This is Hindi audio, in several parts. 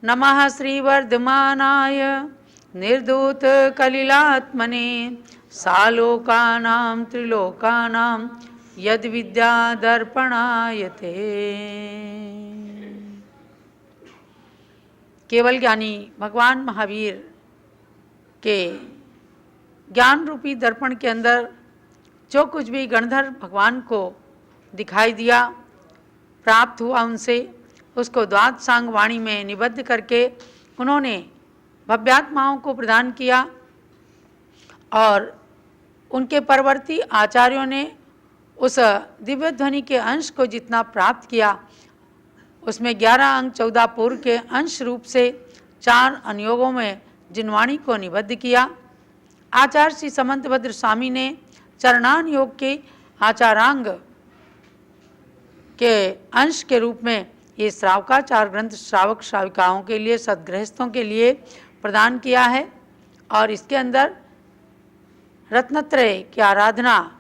नमः श्रीवर्धमानाय निर्धूत कलिलात्मने सालोकानां त्रिलोकानां यद विद्या दर्पणायते। केवल ज्ञानी भगवान महावीर के ज्ञान रूपी दर्पण के अंदर जो कुछ भी गणधर भगवान को दिखाई दिया, प्राप्त हुआ उनसे, उसको द्वादशांग वाणी में निबद्ध करके उन्होंने भव्यात्माओं को प्रदान किया और उनके परवर्ती आचार्यों ने उस दिव्य ध्वनि के अंश को जितना प्राप्त किया, उसमें 11 अंग 14 पूर्व के अंश रूप से 4 अनुयोगों में जिनवाणी को निबद्ध किया। आचार्य श्री समंतभद्र स्वामी ने चरणान योग के आचारांग के अंश के रूप में ये श्रावकाचार ग्रंथ श्रावक श्राविकाओं के लिए, सदगृहस्थों के लिए प्रदान किया है। और इसके अंदर रत्नत्रय की आराधना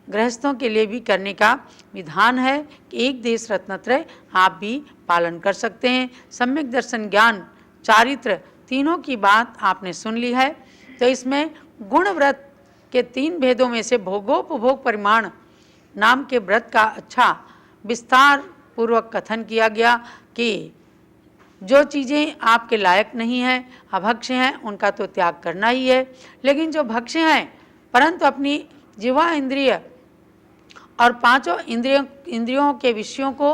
गृहस्थों के लिए भी करने का विधान है कि एक देश रत्नत्रय आप भी पालन कर सकते हैं। सम्यक दर्शन, ज्ञान, चारित्र तीनों की बात आपने सुन ली है। तो इसमें गुण व्रत के 3 भेदों में से भोगोपभोग परिमाण नाम के व्रत का अच्छा विस्तार पूर्वक कथन किया गया कि जो चीज़ें आपके लायक नहीं हैं, अभक्ष्य हैं, उनका तो त्याग करना ही है। लेकिन जो भक्ष्य हैं परंतु अपनी जिह्वा इंद्रिय और 5 इंद्रियों के विषयों को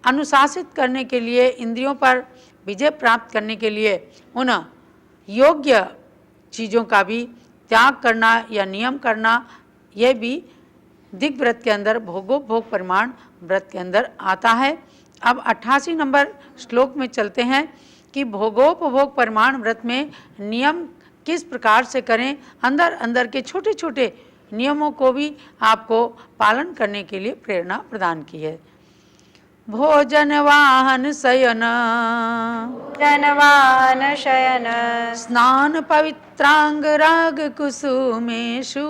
अनुशासित करने के लिए, इंद्रियों पर विजय प्राप्त करने के लिए उन योग्य चीज़ों का भी त्याग करना या नियम करना, यह भी दिग्व्रत के अंदर, भोगोपभोग परिमाण व्रत के अंदर आता है। अब 88 नंबर श्लोक में चलते हैं कि भोगोपभोग परिमाण व्रत में नियम किस प्रकार से करें। अंदर अंदर के छोटे छोटे नियमों को भी आपको पालन करने के लिए प्रेरणा प्रदान की है। भोजन वाहन शयन, जनवान शयन, स्नान पवित्रांग राग कुसुमेषु,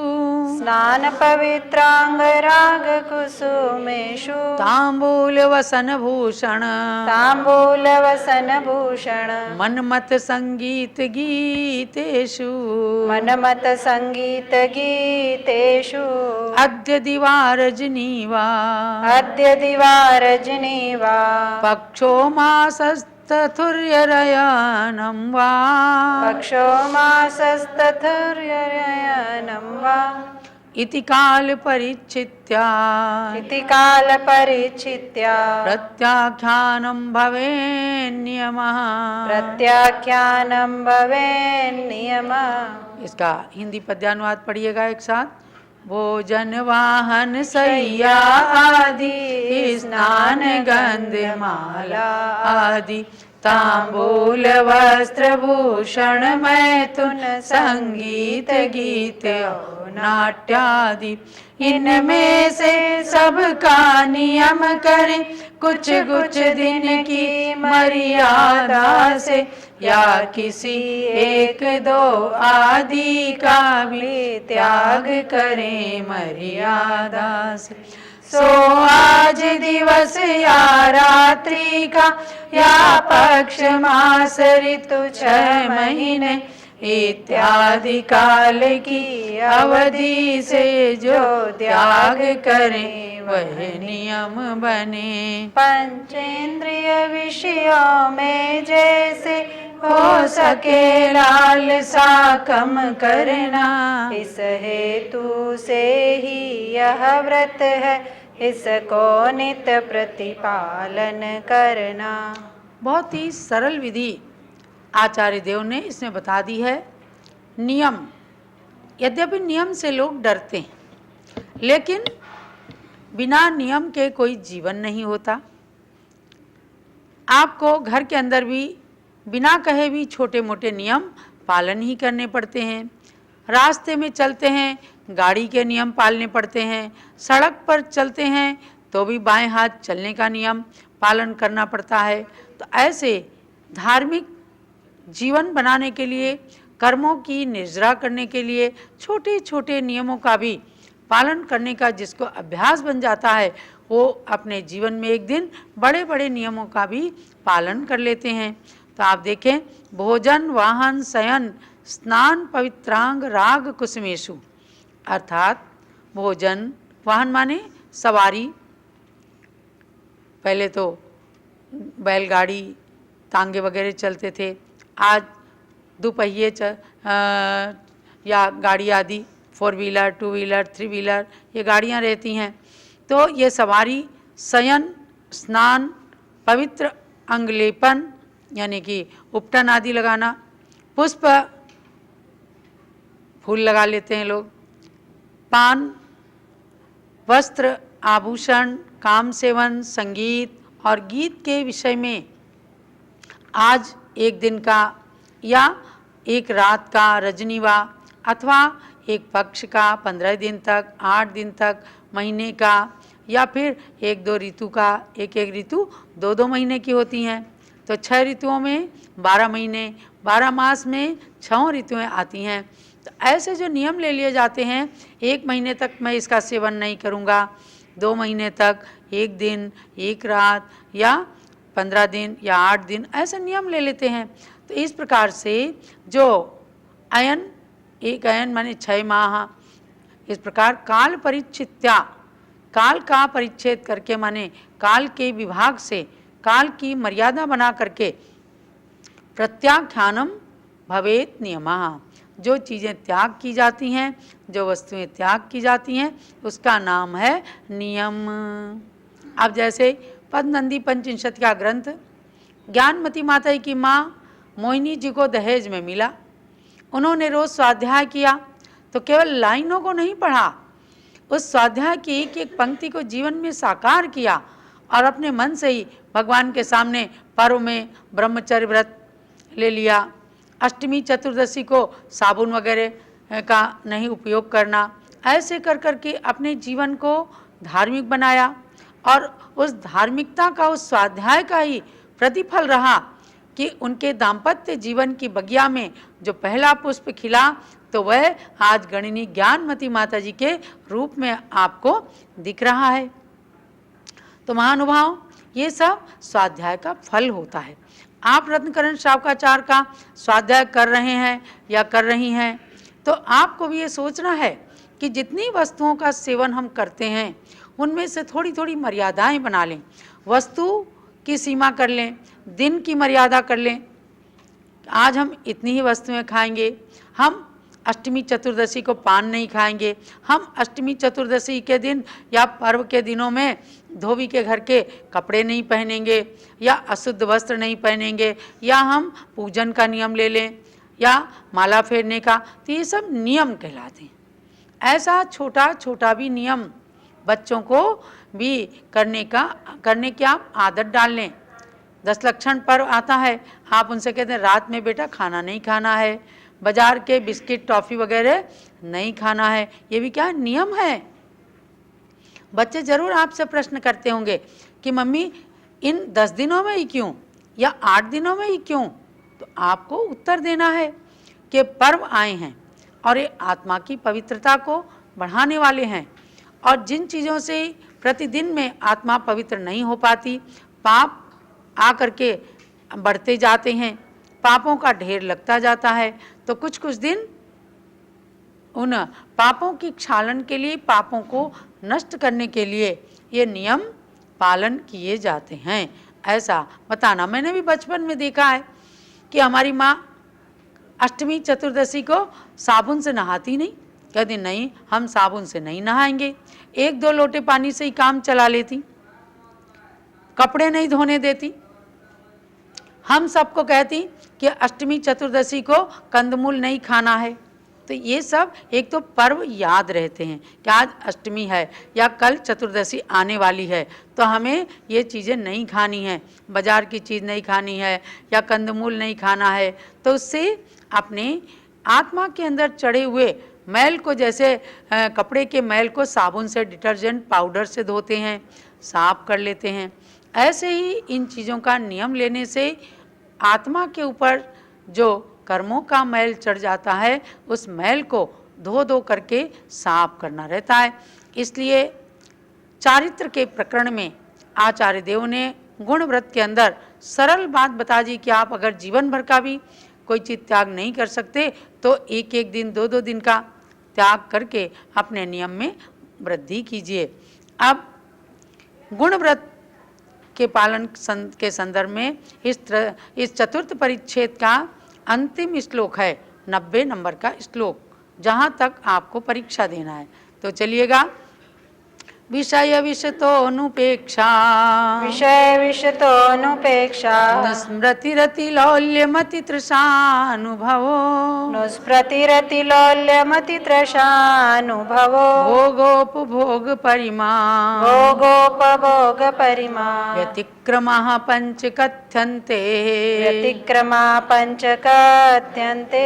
स्नान पवित्रांग राग कुसुमेषु, तांबूल वसन भूषण, तांबूल वसन भूषण, मनमत संगीत गीतेषु, मनमत संगीत गीतेषु, अद्य दिवारजनीवा, अद्य दिवारजनीवा, पक्षो मासस्तथुर्यरयानं वा, पक्षो मासस्तथुर्यरयानं वा, इति काल परिच्छित्या, इति काल परिच्छित्या, प्रत्याख्यानं भवेन्नियमः, प्रत्याख्यानं भवेन्नियमः। इसका हिंदी पद्यानुवाद पढ़िएगा एक साथ। भोजन वाहन सैया आदि, स्नान गंध माला आदि, तांबूल वस्त्र भूषण मैथुन, संगीत गीत और नाट्यादि, इनमें से सबका नियम करें, कुछ कुछ दिन की मर्यादा से, या किसी 1-2 आदि का भी त्याग करें मर्यादा से। सो आज दिवस या रात्रि का, या पक्ष मास ऋतु 6 महीने इत्यादि काल की अवधि से जो त्याग करें वह नियम बने। पंचेंद्रिय विषयों में जैसे हो सके लालसा कम करना, इस हेतु से ही यह व्रत है, इसको नित्य प्रतिपालन करना। बहुत ही सरल विधि आचार्य देव ने इसमें बता दी है। नियम, यद्यपि नियम से लोग डरते हैं, लेकिन बिना नियम के कोई जीवन नहीं होता। आपको घर के अंदर भी बिना कहे भी छोटे मोटे नियम पालन ही करने पड़ते हैं। रास्ते में चलते हैं, गाड़ी के नियम पालने पड़ते हैं। सड़क पर चलते हैं तो भी बाएं हाथ चलने का नियम पालन करना पड़ता है। तो ऐसे धार्मिक जीवन बनाने के लिए, कर्मों की निर्जरा करने के लिए छोटे छोटे नियमों का भी पालन करने का जिसको अभ्यास बन जाता है, वो अपने जीवन में एक दिन बड़े बड़े नियमों का भी पालन कर लेते हैं। तो आप देखें, भोजन वाहन शयन स्नान पवित्रांग राग कुसुमेशु, अर्थात भोजन वाहन माने सवारी, पहले तो बैलगाड़ी तांगे वगैरह चलते थे, आज दुपहिए या गाड़ी आदि 4 व्हीलर 2 व्हीलर 3 व्हीलर ये गाड़ियाँ रहती हैं। तो ये सवारी, शयन, स्नान, पवित्र अंगलेपन यानी कि उपटन आदि लगाना, पुष्प फूल लगा लेते हैं लोग, पान, वस्त्र, आभूषण, काम सेवन, संगीत और गीत के विषय में आज एक दिन का या एक रात का रजनीवा अथवा एक पक्ष का 15 दिन तक, 8 दिन तक, महीने का या फिर 1-2 ऋतु का, एक ऋतु 2-2 महीने की होती हैं। तो 6 ऋतुओं में 12 महीने, 12 मास में 6 ऋतुएं आती हैं। तो ऐसे जो नियम ले लिए जाते हैं, 1 महीने तक मैं इसका सेवन नहीं करूँगा, 2 महीने तक 1 दिन 1 रात या 15 दिन या 8 दिन, ऐसे नियम ले लेते हैं। तो इस प्रकार से जो अयन, एक अयन माने 6 माह, इस प्रकार काल परिच्छित्या, काल का परिच्छेद करके माने काल के विभाग से, काल की मर्यादा बना करके प्रत्याख्यानम भवेत नियमः, जो चीज़ें त्याग की जाती हैं, जो वस्तुएं त्याग की जाती हैं, उसका नाम है नियम। अब जैसे पद्मनंदी पंचविंशति का ग्रंथ ज्ञानमती माता की माँ मोहिनी जी को दहेज में मिला, उन्होंने रोज़ स्वाध्याय किया, तो केवल लाइनों को नहीं पढ़ा, उस स्वाध्याय की एक एक पंक्ति को जीवन में साकार किया और अपने मन से ही भगवान के सामने पर्व में ब्रह्मचर्य व्रत ले लिया। अष्टमी चतुर्दशी को साबुन वगैरह का नहीं उपयोग करना, ऐसे कर कर के अपने जीवन को धार्मिक बनाया और उस धार्मिकता का, उस स्वाध्याय का ही प्रतिफल रहा कि उनके दाम्पत्य जीवन की बगिया में जो पहला पुष्प खिला, तो वह आज गणिनी ज्ञानमती माता जी के रूप में आपको दिख रहा है। तो महानुभाव, ये सब स्वाध्याय का फल होता है। आप रत्नकरण श्रावकाचार्य का स्वाध्याय कर रहे हैं या कर रही हैं, तो आपको भी ये सोचना है कि जितनी वस्तुओं का सेवन हम करते हैं, उनमें से थोड़ी थोड़ी मर्यादाएं बना लें, वस्तु की सीमा कर लें, दिन की मर्यादा कर लें। आज हम इतनी ही वस्तुएं खाएंगे, हम अष्टमी चतुर्दशी को पान नहीं खाएंगे, हम अष्टमी चतुर्दशी के दिन या पर्व के दिनों में धोबी के घर के कपड़े नहीं पहनेंगे या अशुद्ध वस्त्र नहीं पहनेंगे, या हम पूजन का नियम ले लें या माला फेरने का, तो ये सब नियम कहलाते हैं। ऐसा छोटा छोटा भी नियम बच्चों को भी करने की आप आदत डाल लें। 10 लक्षण पर्व आता है, आप उनसे कहते हैं रात में बेटा खाना नहीं खाना है, बाजार के बिस्किट टॉफ़ी वगैरह नहीं खाना है, ये भी क्या नियम है। बच्चे ज़रूर आपसे प्रश्न करते होंगे कि मम्मी इन 10 दिनों में ही क्यों या 8 दिनों में ही क्यों, तो आपको उत्तर देना है कि पर्व आए हैं और ये आत्मा की पवित्रता को बढ़ाने वाले हैं, और जिन चीज़ों से प्रतिदिन में आत्मा पवित्र नहीं हो पाती, पाप आकर के बढ़ते जाते हैं, पापों का ढेर लगता जाता है, तो कुछ कुछ दिन उन पापों की क्षालन के लिए, पापों को नष्ट करने के लिए ये नियम पालन किए जाते हैं। ऐसा बताना, मैंने भी बचपन में देखा है कि हमारी माँ अष्टमी चतुर्दशी को साबुन से नहाती नहीं, कहती नहीं हम साबुन से नहीं नहाएंगे, 1-2 लोटे पानी से ही काम चला लेती, कपड़े नहीं धोने देती। हम सबको कहती कि अष्टमी चतुर्दशी को कंदमूल नहीं खाना है। तो ये सब एक तो पर्व याद रहते हैं कि आज अष्टमी है या कल चतुर्दशी आने वाली है, तो हमें ये चीज़ें नहीं खानी है, बाज़ार की चीज़ नहीं खानी है या कंदमूल नहीं खाना है। तो उससे अपने आत्मा के अंदर चढ़े हुए मैल को, जैसे कपड़े के मैल को साबुन से, डिटर्जेंट पाउडर से धोते हैं, साफ कर लेते हैं, ऐसे ही इन चीज़ों का नियम लेने से आत्मा के ऊपर जो कर्मों का मैल चढ़ जाता है, उस मैल को धो धो करके साफ करना रहता है। इसलिए चारित्र के प्रकरण में आचार्य देव ने गुण व्रत के अंदर सरल बात बता दी कि आप अगर जीवन भर का भी कोई चीज़ त्याग नहीं कर सकते तो एक एक दिन 2-2 दिन का त्याग करके अपने नियम में वृद्धि कीजिए। अब गुण व्रत के पालन के संदर्भ में इस चतुर्थ परिच्छेद का अंतिम श्लोक है 90 नंबर का श्लोक, जहाँ तक आपको परीक्षा देना है। तो चलिएगा। विषय विषतोनुपेक्षा विषय विषतोनुपेक्षा स्मृतिरतिलौल्यमति तृषानुभवो नुस्मृतिरतिलौल्यमतितृषानुभवो भोगोपभोग परिमा भोगोपभोग परिमा व्यतिक्रमः पंच कथ्यन्ते व्यतिक्रमा पंच कथ्यन्ते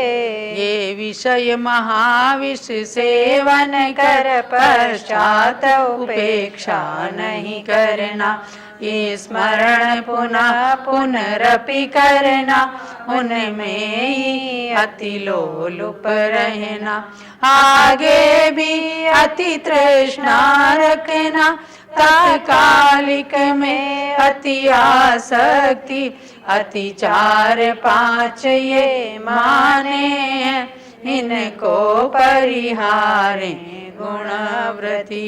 ये विषय महाविष सेवन कर पश्चात उपेक्षा नहीं करना, ये स्मरण पुनः पुनरपि करना, उनमें ही अति लोलुप रहना, आगे भी अति तृष्णा रखना, तात्कालिक में अति आसक्ति, अति 4-5 ये माने हैं, इनको परिहारें गुणव्रती।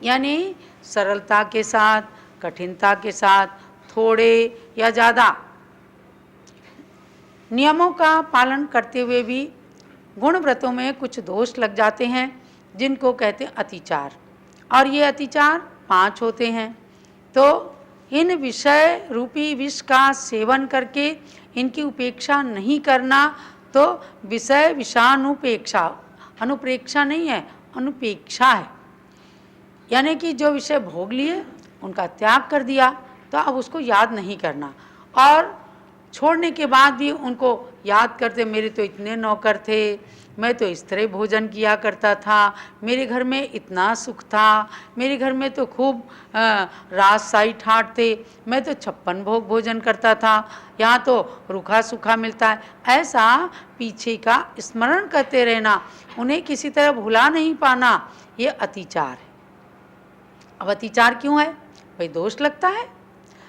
यानी सरलता के साथ, कठिनता के साथ, थोड़े या ज़्यादा नियमों का पालन करते हुए भी गुण व्रतों में कुछ दोष लग जाते हैं, जिनको कहते हैं अतिचार। और ये अतिचार 5 होते हैं। तो इन विषय रूपी विष का सेवन करके इनकी उपेक्षा नहीं करना, तो विषय विषानुपेक्षा, अनुप्रेक्षा नहीं है, अनुपेक्षा है। यानी कि जो विषय भोग लिए उनका त्याग कर दिया, तो अब उसको याद नहीं करना, और छोड़ने के बाद भी उनको याद करते, मेरे तो इतने नौकर थे, मैं तो इस तरह भोजन किया करता था, मेरे घर में इतना सुख था, मेरे घर में तो खूब राजशाही ठाट थे, मैं तो 56 भोग भोजन करता था, यहाँ तो रूखा सूखा मिलता है। ऐसा पीछे का स्मरण करते रहना, उन्हें किसी तरह भुला नहीं पाना, ये अतिचार है। अब अतिचार क्यों है भाई? दोष लगता है।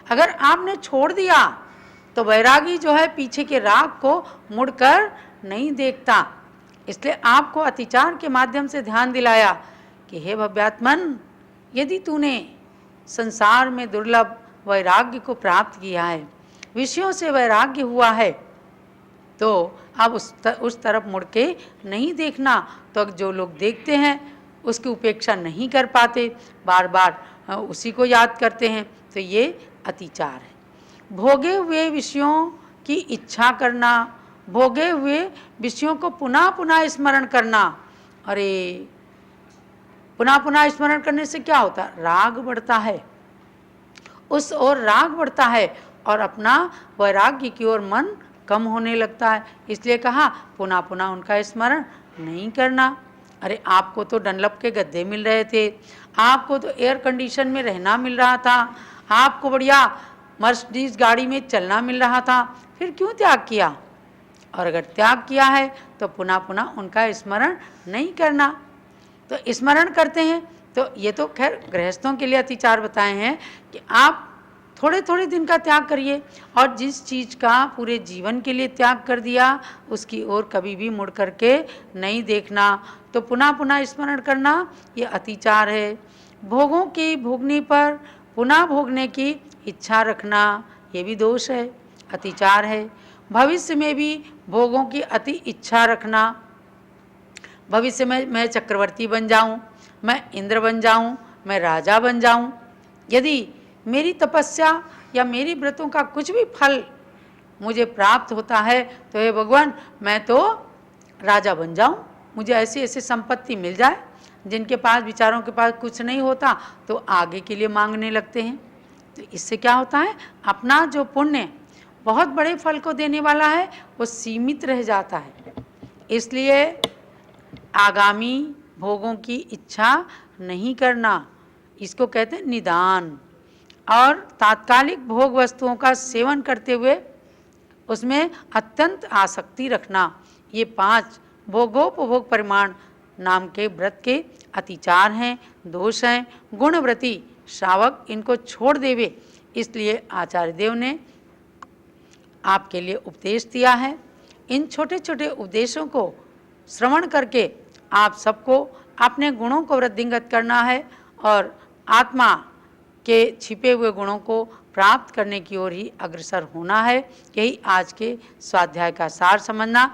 अगर आपने छोड़ दिया तो वैरागी जो है पीछे के राग को मुड़कर नहीं देखता, इसलिए आपको अतिचार के माध्यम से ध्यान दिलाया कि हे भव्यात्मन, यदि तूने संसार में दुर्लभ वैराग्य को प्राप्त किया है, विषयों से वैराग्य हुआ है, तो अब उस तरफ मुड़ के नहीं देखना। तो जो लोग देखते हैं उसकी उपेक्षा नहीं कर पाते, बार बार उसी को याद करते हैं, तो ये अतिचार है। भोगे हुए विषयों की इच्छा करना, भोगे हुए विषयों को पुनः पुनः स्मरण करना। अरे पुनः पुनः स्मरण करने से क्या होता है? राग बढ़ता है, उस ओर राग बढ़ता है और अपना वैराग्य की ओर मन कम होने लगता है। इसलिए कहा पुनः पुनः उनका स्मरण नहीं करना। अरे आपको तो डनलप के गद्दे मिल रहे थे, आपको तो एयर कंडीशन में रहना मिल रहा था, आपको बढ़िया मर्सिडीज गाड़ी में चलना मिल रहा था, फिर क्यों त्याग किया? और अगर त्याग किया है तो पुनः पुनः उनका स्मरण नहीं करना। तो स्मरण करते हैं, तो ये तो खैर गृहस्थों के लिए अतिचार बताए हैं कि आप थोड़े थोड़े दिन का त्याग करिए, और जिस चीज़ का पूरे जीवन के लिए त्याग कर दिया उसकी ओर कभी भी मुड़ करके नहीं देखना, तो पुनः पुनः स्मरण करना ये अतिचार है। भोगों की भोगने पर पुनः भोगने की इच्छा रखना ये भी दोष है, अतिचार है। भविष्य में भी भोगों की अति इच्छा रखना, भविष्य में मैं चक्रवर्ती बन जाऊं, मैं इंद्र बन जाऊं, मैं राजा बन जाऊं, यदि मेरी तपस्या या मेरी व्रतों का कुछ भी फल मुझे प्राप्त होता है तो हे भगवान मैं तो राजा बन जाऊं, मुझे ऐसी ऐसी संपत्ति मिल जाए। जिनके पास विचारों के पास कुछ नहीं होता तो आगे के लिए मांगने लगते हैं। तो इससे क्या होता है? अपना जो पुण्य बहुत बड़े फल को देने वाला है वो सीमित रह जाता है। इसलिए आगामी भोगों की इच्छा नहीं करना, इसको कहते हैं निदान। और तात्कालिक भोग वस्तुओं का सेवन करते हुए उसमें अत्यंत आसक्ति रखना, ये 5 भोगोपभोग परिमाण नाम के व्रत के अतिचार हैं, दोष हैं। गुणव्रती श्रावक इनको छोड़ देवे, इसलिए आचार्य देव ने आपके लिए उपदेश दिया है। इन छोटे छोटे उपदेशों को श्रवण करके आप सबको अपने गुणों को वृद्धिंगत करना है और आत्मा के छिपे हुए गुणों को प्राप्त करने की ओर ही अग्रसर होना है। यही आज के स्वाध्याय का सार समझना।